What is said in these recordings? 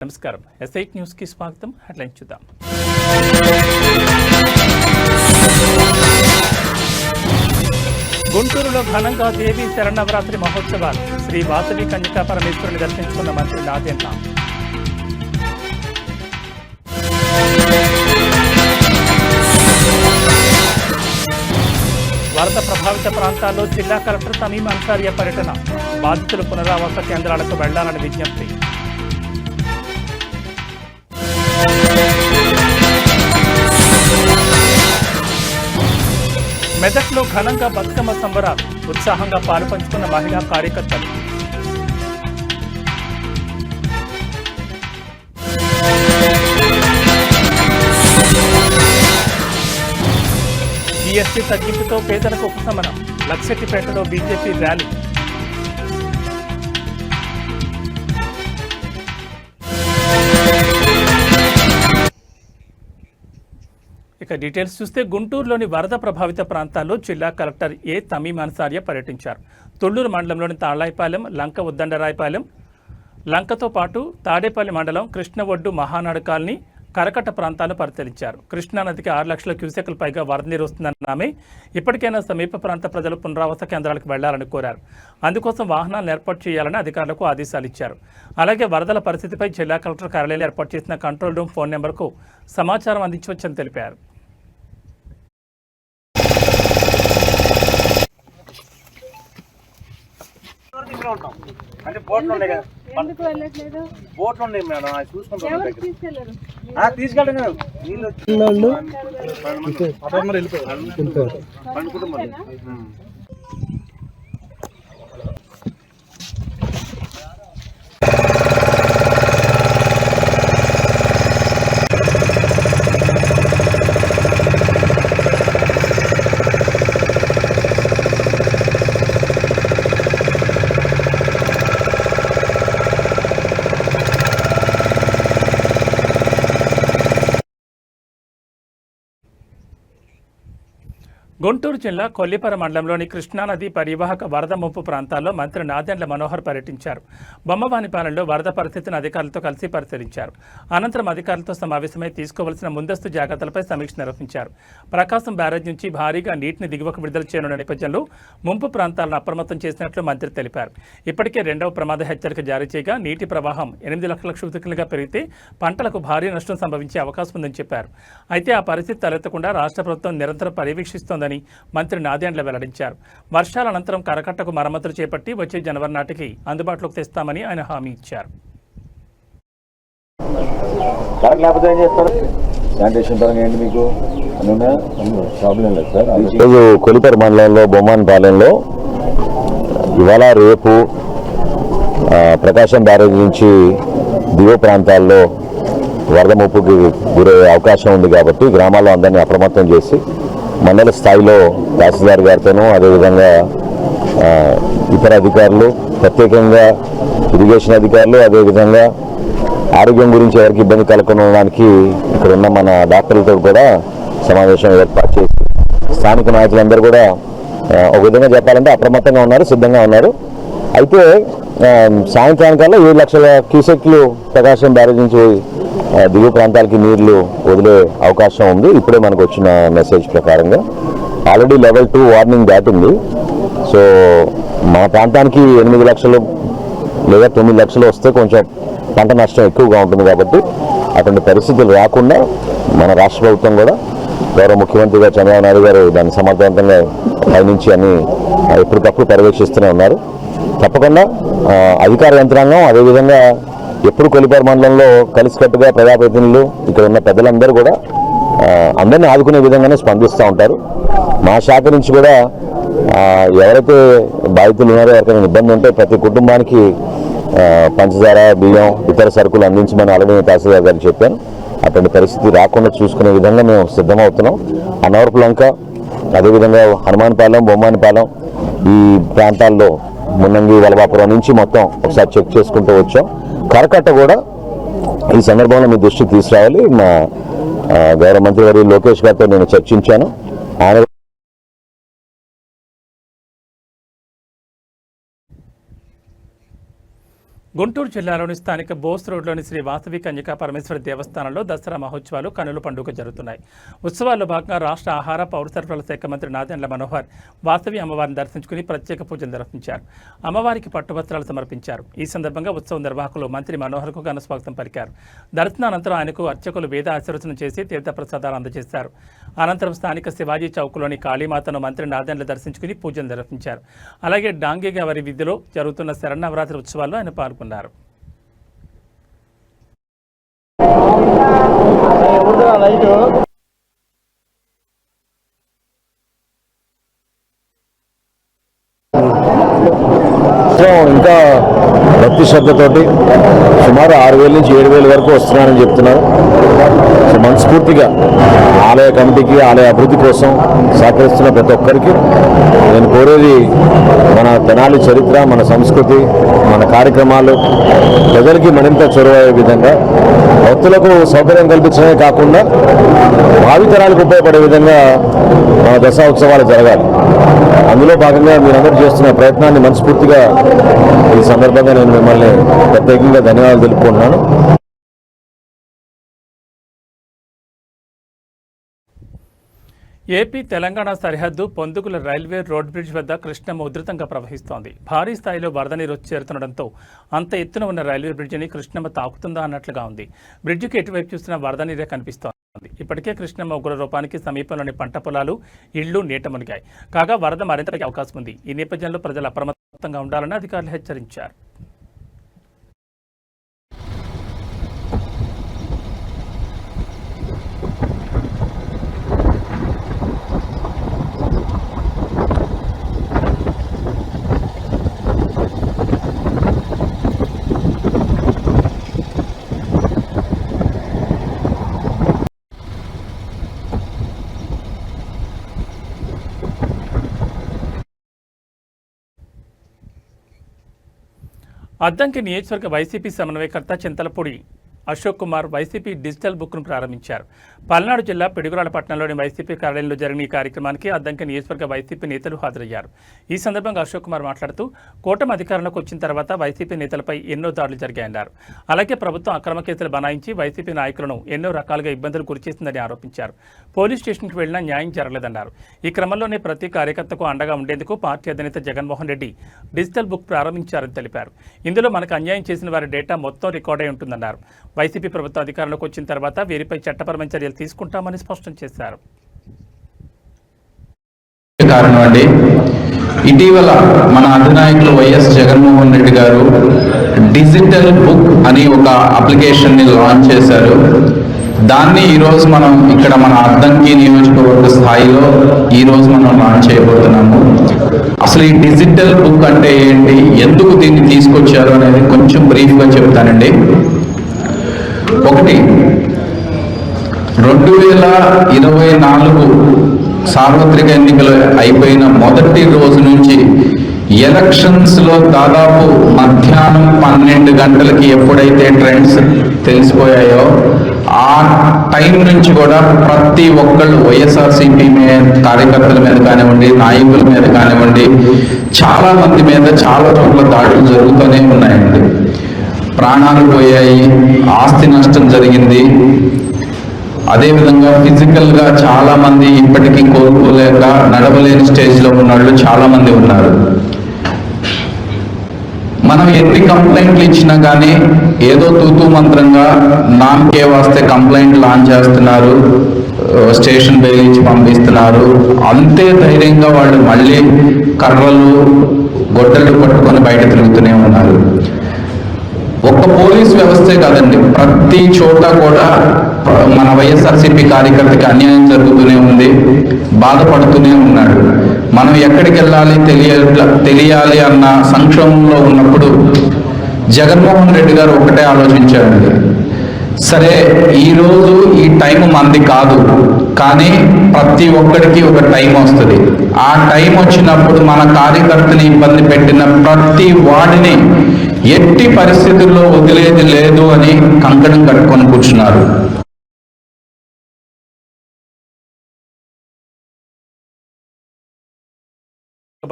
నమస్కారం S8 news కి స్వాగతం. హెడ్లైన్ చూద్దాం. గుంటూరులో ఘనంగా దేవీ శరన్నవరాత్రి మహోత్సవాలు. శ్రీ వాసవి కన్యకా పరమేశ్వరుని దర్శించుకున్న మంత్రి నాదెండ్ల. వరద ప్రభావిత ప్రాంతాల్లో జిల్లా కలెక్టర్ తమీం అన్సారియా పర్యటన. బాధితుల పునరావాస కేంద్రాలకు వెళ్లాలని విజ్ఞప్తి. మెదక్లో ఘనంగా బతుకమ్మ సంబరాలు. ఉత్సాహంగా పాలుపంచుకున్న మహిళా కార్యకర్తలు. జీఎస్టీ తగ్గింపుతో పేదలకు ఉపశమనం. లక్షెట్టిపేటలో బీజేపీ ర్యాలీ. ఇక డీటెయిల్స్ చూస్తే గుంటూరులోని వరద ప్రభావిత ప్రాంతాల్లో జిల్లా కలెక్టర్ తమీం అన్సారియా పర్యటించారు. తొళ్లూరు మండలంలోని తాళాయిపాలెం, లంక ఉద్దండరాయపాలెం, లంకతో పాటు తాడేపల్లి మండలం కృష్ణ ఒడ్డు మహానాడు కాలనీ, కరకట్ట ప్రాంతాలను పరిశీలించారు. కృష్ణానదికి 6 లక్షల క్యూసెక్ల పైగా వరద నీరు వస్తుందన్న ఆమె ఇప్పటికైనా సమీప ప్రాంత ప్రజలు పునరావాస కేంద్రాలకు వెళ్లాలని కోరారు. అందుకోసం వాహనాలను ఏర్పాటు చేయాలని అధికారులకు ఆదేశాలు ఇచ్చారు. అలాగే వరదల పరిస్థితిపై జిల్లా కలెక్టర్ కార్యాలయంలో ఏర్పాటు చేసిన కంట్రోల్ రూమ్ ఫోన్ నెంబర్కు సమాచారం అందించవచ్చని తెలిపారు. అంటే బోట్లు ఉన్నాయి కదా, బోట్లు ఉన్నాయి మేడం, అది చూసుకుంటాం. తీసుకెళ్ళండి కదా, నీళ్ళు కుటుంబం. గుంటూరు జిల్లా కొల్లిపర మండలంలోని కృష్ణానది పరివాహక వరద ముంపు ప్రాంతాల్లో మంత్రి నాదెండ్ల మనోహర్ పర్యటించారు. బొమ్మవానిపాలెంలో వరద పరిస్థితిని అధికారులతో కలిసి పరిశీలించారు. అనంతరం అధికారులతో సమావేశమై తీసుకోవాల్సిన ముందస్తు జాగ్రత్తలపై సమీక్ష నిర్వహించారు. ప్రకాశం బ్యారేజ్ నుంచి భారీగా నీటిని దిగువకు విడుదల చేయనున్న నేపథ్యంలో ముంపు ప్రాంతాలను అప్రమత్తం చేసినట్లు మంత్రి తెలిపారు. ఇప్పటికే 2వ ప్రమాద హెచ్చరిక జారీ చేయగా నీటి ప్రవాహం 8 లక్షల క్యూసెక్లుగా పెరిగితే పంటలకు భారీ నష్టం సంభవించే అవకాశం ఉందని చెప్పారు. అయితే ఆ పరిస్థితి తలెత్తకుండా రాష్ట్ర ప్రభుత్వం నిరంతరం పర్యవేక్షిస్తోందని మంత్రి నాదెండ్ల వెల్లడించారు. వర్షాల అనంతరం కరకట్టకు మరమ్మతులు చేపట్టి వచ్చే జనవరి నాటికి అందుబాటులోకి తెస్తామని ఆయన హామీ ఇచ్చారు. కొలిపర మండలంలో బొమ్మానిపాలెంలో ఇవాళ రేపు ప్రకాశం బ్యారేజ్ నుంచి దిగువ ప్రాంతాల్లో వరద ముప్పుకి గురయ్యే అవకాశం ఉంది కాబట్టి గ్రామాల్లో అందరినీ అప్రమత్తం చేసి మండల స్థాయిలో తహసీల్దార్ గారితోనూ అదేవిధంగా ఇతర అధికారులు, ప్రత్యేకంగా ఇరిగేషన్ అధికారులు, అదేవిధంగా ఆరోగ్యం గురించి ఎవరికి ఇబ్బంది కలగడానికి ఇక్కడ ఉన్న మన డాక్టర్లతో కూడా సమావేశం ఏర్పాటు చేసి స్థానిక నాయకులందరూ కూడా ఒక విధంగా చెప్పాలంటే అప్రమత్తంగా ఉన్నారు, సిద్ధంగా ఉన్నారు. అయితే సాయంత్రానికల్లా 7 లక్షల క్యూసెక్లు ప్రకాశం బ్యారేజ్ నుంచి దిగువ ప్రాంతాలకి నీళ్లు వదిలే అవకాశం ఉంది. ఇప్పుడే మనకు వచ్చిన మెసేజ్ ప్రకారంగా ఆల్రెడీ లెవెల్ 2 వార్నింగ్ దాటింది. సో మన ప్రాంతానికి 8 లక్షలు లేదా 9 లక్షలు వస్తే కొంచెం పంట నష్టం ఎక్కువగా ఉంటుంది కాబట్టి అటువంటి పరిస్థితులు రాకుండా మన రాష్ట్ర ప్రభుత్వం కూడా గౌరవ ముఖ్యమంత్రిగా చంద్రబాబు నాయుడు గారు దాన్ని సమర్థవంతంగా పైనుంచి అన్ని ఎప్పటికప్పుడు పర్యవేక్షిస్తూనే ఉన్నారు. తప్పకుండా అధికార యంత్రాంగం అదేవిధంగా ఎప్పుడు కొలిపర మండలంలో కలిసికట్టుగా ప్రజాప్రతినిధులు ఇక్కడ ఉన్న పెద్దలందరూ కూడా అందరినీ ఆదుకునే విధంగానే స్పందిస్తూ ఉంటారు. మా శాఖ నుంచి కూడా ఎవరైతే బాధితులు ఉన్నారో ఎవరికైనా ఇబ్బంది ఉంటే ప్రతి కుటుంబానికి పంచదార, బియ్యం, ఇతర సరుకులు అందించమని ఆల్రెడీ తహసీల్దార్ గారికి చెప్పాను. అటువంటి పరిస్థితి రాకుండా చూసుకునే విధంగా మేము సిద్ధమవుతున్నాం. అన్నవరపు లంక, అదేవిధంగా హనుమాన్పాలెం, బొమ్మానిపాలెం ఈ ప్రాంతాల్లో మున్నంగి, వలభాపురం నుంచి మొత్తం ఒకసారి చెక్ చేసుకుంటూ వచ్చాం. కరకట్ట కూడా ఈ సందర్భంలో మీ దృష్టికి తీసుకురావాలి. మా గౌరవ మంత్రి గారి లోకేష్ గారితో నేను చర్చించాను. ఆయన గుంటూరు జిల్లాలోని స్థానిక బోస్ రోడ్లోని శ్రీ వాసవి కన్యకా పరమేశ్వరి దేవస్థానంలో దసరా మహోత్సవాలు కనుల పండుగ జరుగుతున్నాయి. ఉత్సవాల్లో భాగంగా రాష్ట్ర ఆహార పౌర సరఫరాల శాఖ మంత్రి నాదెండ్ల మనోహర్ వాసవి అమ్మవారిని దర్శించుకుని ప్రత్యేక పూజలు నిర్వహించారు. అమ్మవారికి పట్టు వస్త్రాలు సమర్పించారు. ఈ సందర్భంగా ఉత్సవ నిర్వాహకులు మంత్రి మనోహర్కు ఘన స్వాగతం పలికారు. దర్శనానంతరం ఆయనకు అర్చకులు వేద ఆశీర్వచనం చేసి తీర్థప్రసాదాలు అందజేశారు. అనంతరం స్థానిక శివాజీ చౌక్లోని కాళీమాతను మంత్రి నాదెండ్ల దర్శించుకుని పూజలు నిర్వహించారు. అలాగే డాంగేగవరి వీధిలో జరుగుతున్న శరన్నవరాత్రి ఉత్సవాల్లో ఆయన పాల్గొన్నారు. ఇంకా భక్తి శ్రద్ధతోటి సుమారు 6,000 నుంచి 7,000 వరకు వస్తున్నారని చెప్తున్నారు. సో మనస్ఫూర్తిగా ఆలయ కమిటీకి, ఆలయ అభివృద్ధి కోసం సహకరిస్తున్న ప్రతి ఒక్కరికి నేను కోరేది, మన తెనాలి చరిత్ర, మన సంస్కృతి, మన కార్యక్రమాలు ప్రజలకి మరింత చొరవయ్యే విధంగా, భక్తులకు సౌకర్యం కల్పించడమే కాకుండా భావితరాలకు ఉపయోగపడే విధంగా మన దసరా ఉత్సవాలు జరగాలి. అందులో భాగంగా మీరందరూ చేస్తున్న ప్రయత్నాన్ని మనస్ఫూర్తిగా ఈ సందర్భంగా నేను మిమ్మల్ని ప్రత్యేకంగా ధన్యవాదాలు తెలుపుకుంటున్నాను. ఏపీ తెలంగాణ సరిహద్దు పొందుగుల రైల్వే రోడ్ బ్రిడ్జ్ వద్ద కృష్ణమ్మ ఉధృతంగా ప్రవహిస్తోంది. భారీ స్థాయిలో వరద నీరు వచ్చి చేరుతుండటంతో అంత ఎత్తున ఉన్న రైల్వే బ్రిడ్జిని కృష్ణమ్మ తాకుతుందా అన్నట్లుగా ఉంది. బ్రిడ్జికి ఎటువైపు చూసినా వరద నీరే కనిపిస్తోంది. ఇప్పటికే కృష్ణమ్మ ఉగ్ర రూపానికి సమీపంలోని పంట పొలాలు, ఇళ్లు నీట మునిగాయి. కాగా వరద మరింత పెరిగే అవకాశం ఉంది. ఈ నేపథ్యంలో ప్రజలు అప్రమత్తంగా ఉండాలని అధికారులు హెచ్చరించారు. అద్దంకి నియోజకవర్గ వైసీపీ సమన్వయకర్త చింతలపూడి అశోక్ కుమార్ వైసీపీ డిజిటల్ బుక్ను ప్రారంభించారు. పల్నాడు జిల్లా పిడుగురాల పట్టణంలోని వైసీపీ కార్యాలయంలో జరిగిన ఈ కార్యక్రమానికి అద్దంకి నియోజకవర్గ వైసీపీ నేతలు హాజరయ్యారు. ఈ సందర్భంగా అశోక్ కుమార్ మాట్లాడుతూ, కూటమి అధికారంలోకి వచ్చిన తర్వాత వైసీపీ నేతలపై ఎన్నో దాడులు జరిగాయన్నారు. అలాగే ప్రభుత్వం అక్రమ కేసులు బనాయించి వైసీపీ నాయకులను ఎన్నో రకాలుగా ఇబ్బందులు గురిచేసిందని ఆరోపించారు. పోలీస్ స్టేషన్కి వెళ్లినా న్యాయం జరగలేదన్నారు. ఈ క్రమంలోనే ప్రతి కార్యకర్తకు అండగా ఉండేందుకు పార్టీ అధినేత జగన్మోహన్ రెడ్డి డిజిటల్ బుక్ ప్రారంభించారని తెలిపారు. ఇందులో మనకు అన్యాయం చేసిన వారి డేటా మొత్తం రికార్డ్ అయి ఉంటుందన్నారు. వైసీపీ ప్రభుత్వం అధికారంలోకి వచ్చిన తర్వాత వీరిపై చట్టపరమైన చర్యలు తీసుకుంటామని స్పష్టం చేశారు. ఇటీవల మన అధినాయకులు వైఎస్ జగన్మోహన్ రెడ్డి గారు డిజిటల్ బుక్ అని ఒక అప్లికేషన్ ని లాంచ్ చేశారు. దాన్ని ఈరోజు మనం ఇక్కడ మన అద్దంకి నియోజకవర్గ స్థాయిలో ఈరోజు మనం లాంచ్ చేయబోతున్నాము. అసలు ఈ డిజిటల్ బుక్ అంటే ఏంటి, ఎందుకు దీన్ని తీసుకొచ్చారు అనేది కొంచెం బ్రీఫ్గా చెప్తానండి. ఒకటి, 2024 సార్వత్రిక ఎన్నికలు అయిపోయిన మొదటి రోజు నుంచి ఎలక్షన్స్లో దాదాపు మధ్యాహ్నం 12 గంటలకి ఎప్పుడైతే ట్రెండ్స్ తెలిసిపోయాయో ఆ టైం నుంచి కూడా ప్రతి ఒక్కళ్ళు వైఎస్ఆర్సీపీ కార్యకర్తల మీద కానివ్వండి, నాయకుల మీద కానివ్వండి, చాలా మంది మీద చాలా చోట్ల దాడులు జరుగుతూనే ఉన్నాయండి. ప్రాణాలు పోయాయి, ఆస్తి నష్టం జరిగింది. అదేవిధంగా ఫిజికల్గా చాలా మంది ఇప్పటికీ కోలుకోలేక నడవలేని స్టేజ్లో ఉన్న వాళ్ళు చాలా మంది ఉన్నారు. మనం ఎన్ని కంప్లైంట్లు ఇచ్చినా కానీ ఏదో తూతూ మంత్రంగా నామకే వాస్తే కంప్లైంట్ లాంచ్ చేస్తున్నారు, స్టేషన్ బెయిల్ ఇచ్చి పంపిస్తున్నారు. అంతే ధైర్యంగా వాళ్ళు మళ్ళీ కర్రలు, గొడ్డలు పట్టుకొని బయట తిరుగుతూనే ఉన్నారు. ఒక్క పోలీస్ వ్యవస్థే కాదండి, ప్రతి చోట కూడా మన వైఎస్ఆర్సీపీ కార్యకర్తకి అన్యాయం జరుగుతూనే ఉంది, బాధపడుతూనే ఉన్నాడు. మనం ఎక్కడికి వెళ్ళాలి తెలియాలి అన్న సంక్షోభంలో ఉన్నప్పుడు జగన్మోహన్ రెడ్డి గారు ఒకటే ఆలోచించారండి, సరే ఈరోజు ఈ టైం మంది కాదు, కానీ ప్రతి ఒక్కడికి ఒక టైం వస్తుంది. ఆ టైం వచ్చినప్పుడు మన కార్యకర్తని ఇబ్బంది పెట్టిన ప్రతి వాడిని ఎట్టి పరిస్థితుల్లో వదిలేది లేదు అని కంకణం కట్టుకొని కూర్చున్నారు.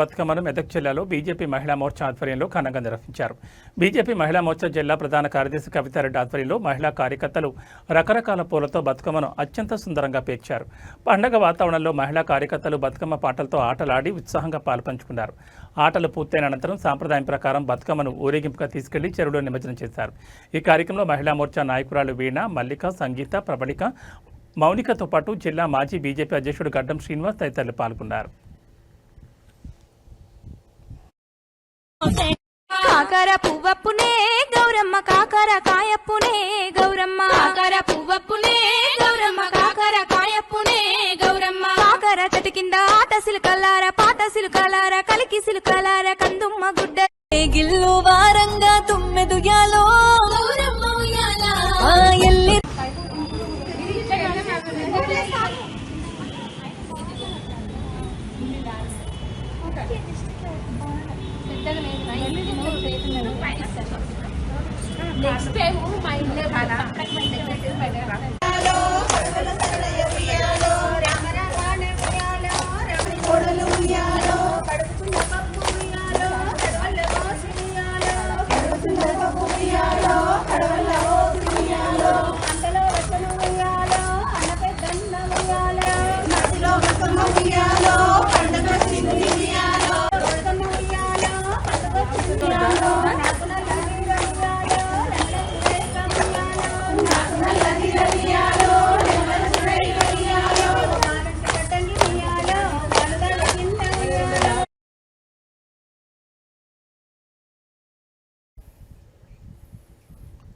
బతుకమ్మను మెదక్ జిల్లాలో బీజేపీ మహిళా మోర్చా ఆధ్వర్యంలో ఘనంగా నిర్వహించారు. బీజేపీ మహిళా మోర్చా జిల్లా ప్రధాన కార్యదర్శి కవితారెడ్డి ఆధ్వర్యంలో మహిళా కార్యకర్తలు రకరకాల పూలతో బతుకమ్మను అత్యంత సుందరంగా పేర్చారు. పండగ వాతావరణంలో మహిళా కార్యకర్తలు బతుకమ్మ పాటలతో ఆటలాడి ఉత్సాహంగా పాల్పంచుకున్నారు. ఆటలు పూర్తయిన అనంతరం సాంప్రదాయం ప్రకారం బతుకమ్మను ఊరేగింపుగా తీసుకెళ్లి చెరువులో నిమజ్జనం చేశారు. ఈ కార్యక్రమంలో మహిళా మోర్చా నాయకురాలు వీణ, మల్లిక, సంగీత, ప్రబళిక, మౌనికతో పాటు జిల్లా మాజీ బీజేపీ అధ్యక్షుడు గడ్డం శ్రీనివాస్ తదితరులు పాల్గొన్నారు. కాకర పువ్వప్పునే గౌరమ్మ కాకర కాయప్పునే గౌరమ్మ కాకర పువ్వప్పునే గౌరమ్మ కాకర కాయప్పునే గౌరమ్మ కాకర చెట్టు కింద ఆట సిలుకలార పాట సిలుకలార కలికి సిలుకలార కందుమ్మ గుడ్డ గిల్లు వారంగా తుమ్మెదుయాలో గౌరమ్మ ఉయ్యాల ఎల్లి నెక్స్ట్ టైం మైండ్ లో బాగా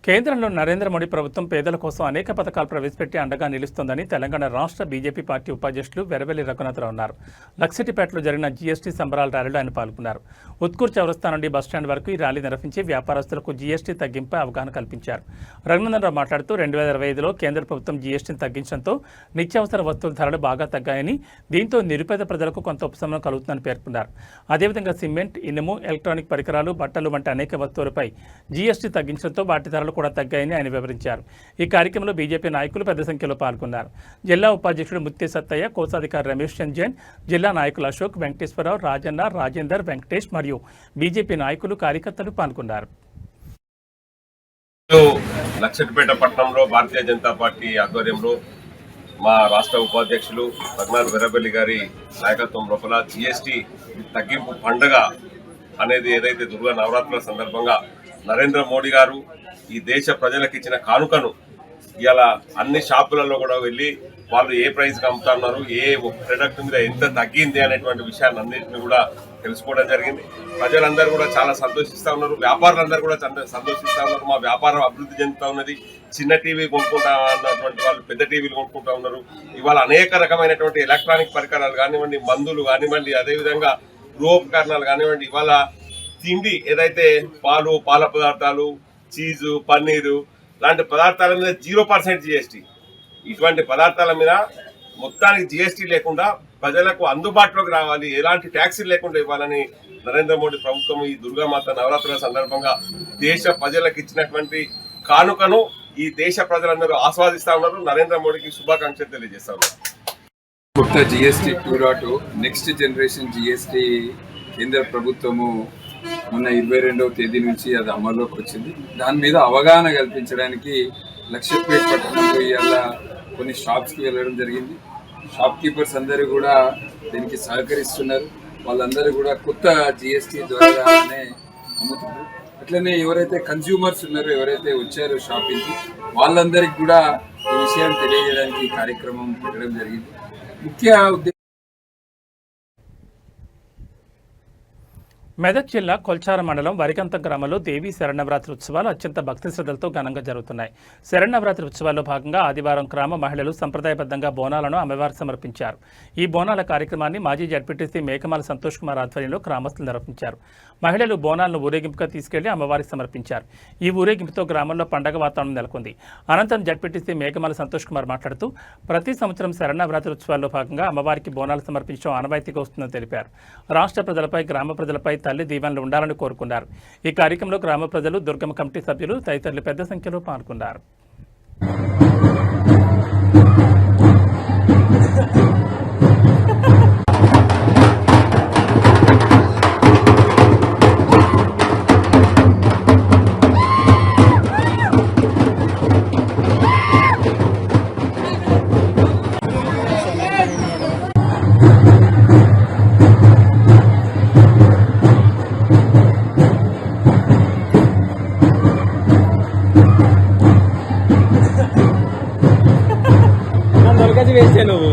కేంద్రంలో నరేంద్ర మోడీ ప్రభుత్వం పేదల కోసం అనేక పథకాలు ప్రవేశపెట్టి అండగా నిలుస్తోందని తెలంగాణ రాష్ట్ర బీజేపీ పార్టీ ఉపాధ్యక్షులు వెరవెల్లి రఘునాథరావు అన్నారు. లక్సిటిపేటలో జరిగిన జీఎస్టీ సంబరాల ర్యాలీలో ఆయన పాల్గొన్నారు. ఉత్కూర్ చౌరస్తా నుండి బస్టాండ్ వరకు ఈ ర్యాలీ నిర్వహించి వ్యాపారస్తులకు జీఎస్టీ తగ్గింపై అవగాహన కల్పించారు. రఘునందనరావు మాట్లాడుతూ 2025లో కేంద్ర ప్రభుత్వం జీఎస్టీని తగ్గించడంతో నిత్యావసర వస్తువుల ధరలు బాగా తగ్గాయని, దీంతో నిరుపేద ప్రజలకు కొంత ఉపశమనం కలుగుతుందని పేర్కొన్నారు. అదేవిధంగా సిమెంట్, ఇనుము, ఎలక్ట్రానిక్ పరికరాలు, బట్టలు వంటి అనేక వస్తువులపై జీఎస్టీ తగ్గించడంతో వాటి ధరలు కూడా తగ్గాయని ఆయన వివరించారు. ఈ కార్యక్రమంలో బీజేపీ నాయకులు పెద్ద సంఖ్యలో పాల్గొన్నారు. జిల్లా ఉపాధ్యక్షుడు ముత్తే సత్తయ్య, కోశాధికారి రమేష్ చంద్ జైన్, జిల్లా నాయకులు అశోక్, వెంకటేశ్వరరావు, రాజన్న, రాజేందర్, వెంకటేష్ మరియు బీజేపీ నాయకులు, కార్యకర్తలు పాల్గొన్నారు. లక్షటిపేట పట్టణంలో భారతీయ జనతా పార్టీ ఆధ్వర్యంలో మా రాష్ట్ర ఉపాధ్యక్షులు రఘునాథ్ వెరబెల్లి గారి నాయకత్వం లోపల జీఎస్టీ తగ్గింపు పండుగ అనేది ఏదైతే దుర్గా నవరాత్రుల సందర్భంగా నరేంద్ర మోడీ గారు ఈ దేశ ప్రజలకు ఇచ్చిన కానుకను ఇలా అన్ని షాపులలో కూడా వెళ్ళి వాళ్ళు ఏ ప్రైస్కి అమ్ముతున్నారు, ఏ ప్రొడక్ట్ మీద ఎంత తగ్గింది అనేటువంటి విషయాన్ని అన్నింటినీ కూడా తెలుసుకోవడం జరిగింది. ప్రజలందరూ కూడా చాలా సంతోషిస్తూ ఉన్నారు, వ్యాపారులందరూ కూడా సంతోషిస్తూ ఉన్నారు. మా వ్యాపారం అభివృద్ధి చెందుతూ ఉన్నది. చిన్న టీవీ కొనుక్కుంటా అన్నటువంటి వాళ్ళు పెద్ద టీవీలు కొనుక్కుంటా ఉన్నారు. ఇవాళ అనేక రకమైనటువంటి ఎలక్ట్రానిక్ పరికరాలు కానివ్వండి, మందులు కానివ్వండి, అదేవిధంగా గృహోపకరణాలు కానివ్వండి, ఇవాళ తిండి ఏదైతే పాలు, పాల పదార్థాలు, చీజు, పన్నీరు లాంటి పదార్థాల మీద 0% జీఎస్టీ, ఇటువంటి పదార్థాల మీద మొత్తానికి జీఎస్టీ లేకుండా ప్రజలకు అందుబాటులోకి రావాలి, ఎలాంటి ట్యాక్సీలు లేకుండా ఇవ్వాలని నరేంద్ర మోడీ ప్రభుత్వం ఈ దుర్గామాత నవరాత్రుల సందర్భంగా దేశ ప్రజలకు ఇచ్చినటువంటి కానుకను ఈ దేశ ప్రజలందరూ ఆస్వాదిస్తా ఉన్నారు. నరేంద్ర మోడీకి శుభాకాంక్షలు తెలియజేస్తా ఉన్నారు. కొత్త జిఎస్టీ 2.0 నెక్స్ట్ జనరేషన్ జిఎస్టీ కేంద్ర ప్రభుత్వము మొన్న 22వ తేదీ నుంచి అది అమల్లోకి వచ్చింది. దాని మీద అవగాహన కల్పించడానికి లక్షపేట పట్టణంలో ఇవాళ కొన్ని షాప్స్కి వెళ్ళడం జరిగింది. షాప్ కీపర్స్ అందరూ కూడా దీనికి సహకరిస్తున్నారు. వాళ్ళందరూ కూడా కొత్త జిఎస్టీ ద్వారానే అమ్ముతున్నారు. అట్లనే ఎవరైతే కన్స్యూమర్స్ ఉన్నారో, ఎవరైతే వచ్చారో షాపింగ్కి, వాళ్ళందరికీ కూడా ఈ విషయాన్ని తెలియజేయడానికి ఈ కార్యక్రమం పెట్టడం జరిగింది. ముఖ్య ఉద్దేశం మెదక్ జిల్లా కొల్చార మండలం వరికంత గ్రామంలో దేవీ శరణవరాత్రి ఉత్సవాలు అత్యంత భక్తి శ్రద్ధలతో ఘనంగా జరుగుతున్నాయి. శరణవరాత్రి ఉత్సవాల్లో భాగంగా ఆదివారం గ్రామ మహిళలు సంప్రదాయబద్ధంగా బోనాలను అమ్మవారికి సమర్పించారు. ఈ బోనాల కార్యక్రమాన్ని మాజీ జడ్పీటీసీ మేకమాల సంతోష్ కుమార్ ఆధ్వర్యంలో గ్రామస్తులు నిర్వహించారు. మహిళలు బోనాలను ఊరేగింపుగా తీసుకెళ్లి అమ్మవారికి సమర్పించారు. ఈ ఊరేగింపుతో గ్రామంలో పండగ వాతావరణం నెలకొంది. అనంతరం జడ్పీటీసీ మేకమాల సంతోష్ కుమార్ మాట్లాడుతూ ప్రతి సంవత్సరం శరణవరాత్రి ఉత్సవాల్లో భాగంగా అమ్మవారికి బోనాలు సమర్పించడం ఆనవాయితీగా వస్తుందని తెలిపారు. రాష్ట్ర ప్రజలపై, గ్రామ ప్రజలపై తల్లి దీవెనలు ఉండాలని కోరుకున్నారు. ఈ కార్యక్రమంలో గ్రామ ప్రజలు, దుర్గమ్మ కమిటీ సభ్యులు తదితరులు పెద్ద సంఖ్యలో పాల్గొన్నారు. చేసేది వేస్తే నువ్వు.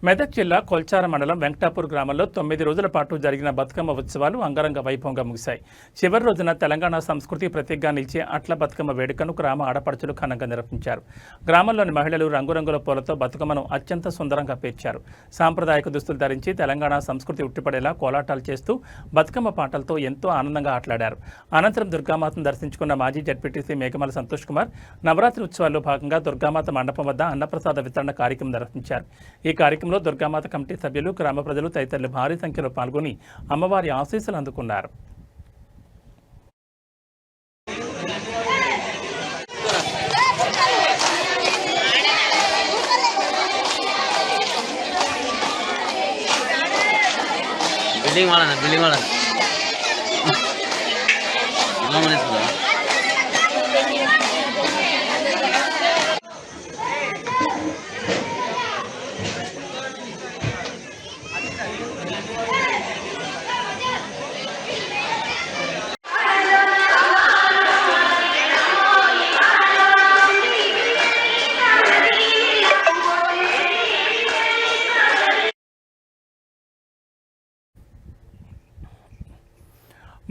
మెదక్ జిల్లా కొల్చార మండలం వెంకటాపూర్ గ్రామంలో 9 రోజుల పాటు జరిగిన బతుకమ్మ ఉత్సవాలు అంగరంగ వైభవంగా ముగిశాయి. చివరి రోజున తెలంగాణ సంస్కృతి ప్రతీకగా నిలిచే అట్ల బతుకమ్మ వేడుకను గ్రామ ఆడపడుచులు ఘనంగా నిర్వహించారు. గ్రామంలోని మహిళలు రంగురంగుల పూలతో బతుకమ్మను అత్యంత సుందరంగా పేర్చారు. సాంప్రదాయక దుస్తులు ధరించి తెలంగాణ సంస్కృతి ఉట్టిపడేలా కోలాటాలు చేస్తూ బతుకమ్మ పాటలతో ఎంతో ఆనందంగా ఆటలాడారు. అనంతరం దుర్గామాతను దర్శించుకున్న మాజీ జడ్పీటీసీ మేఘమల సంతోష్ కుమార్ నవరాత్రి ఉత్సవాల్లో భాగంగా దుర్గామాత మండపం వద్ద అన్నప్రసాద వితరణ కార్యక్రమం నిర్వహించారు. ఈ కార్యక్రమంలో దుర్గామాత కమిటీ సభ్యులు, గ్రామ ప్రజలు తదితరులు భారీ సంఖ్యలో పాల్గొని అమ్మవారి ఆశీస్సులు అందుకున్నారు. బిల్డింగ్ వాళ్ళ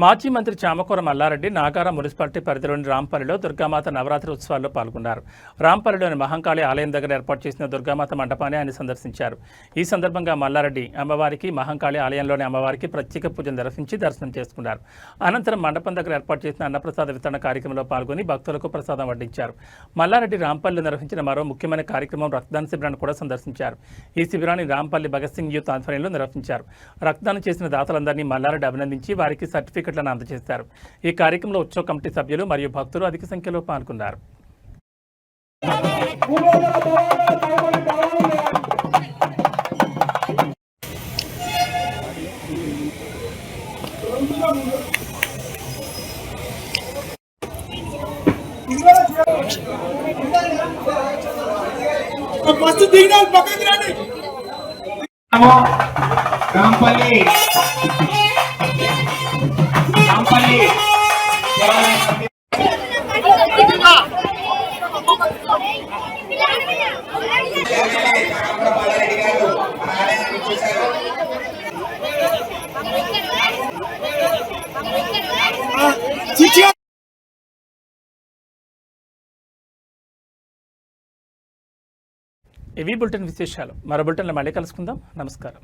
మాజీ మంత్రి చామకూర మల్లారెడ్డి నాగారం మున్సిపాలిటీ పరిధిలోని రాంపల్లిలో దుర్గామాత నవరాత్రి ఉత్సవాల్లో పాల్గొన్నారు. రాంపల్లిలోని మహంకాళి ఆలయం దగ్గర ఏర్పాటు చేసిన దుర్గామాత మండపాన్ని ఆయన సందర్శించారు. ఈ సందర్భంగా మల్లారెడ్డి అమ్మవారికి, మహంకాళి ఆలయంలోని అమ్మవారికి ప్రత్యేక పూజలు నిర్వహించి దర్శనం చేసుకున్నారు. అనంతరం మండపం దగ్గర ఏర్పాటు చేసిన అన్నప్రసాద వితరణ కార్యక్రమంలో పాల్గొని భక్తులకు ప్రసాదం వడ్డించారు. మల్లారెడ్డి రాంపల్లిలో నిర్వహించిన మరో ముఖ్యమైన కార్యక్రమం రక్తదాన శిబిరాన్ని కూడా సందర్శించారు. ఈ శిబిరాన్ని రాంపల్లి భగత్ సింగ్ యూత్ ఆధ్వర్యంలో నిర్వహించారు. రక్తదానం చేసిన దాతలందరినీ మల్లారెడ్డి అభినందించి వారికి సర్టిఫికెట్లను అందజేశారు. ఈ కార్యక్రమంలో ఉత్సవ కమిటీ సభ్యులు మరియు భక్తులు అధిక సంఖ్యలో పాల్గొన్నారు. ఇవి బులెటిన్ విశేషాలు. మరో బులెటిన్లో మళ్ళీ కలుసుకుందాం. నమస్కారం.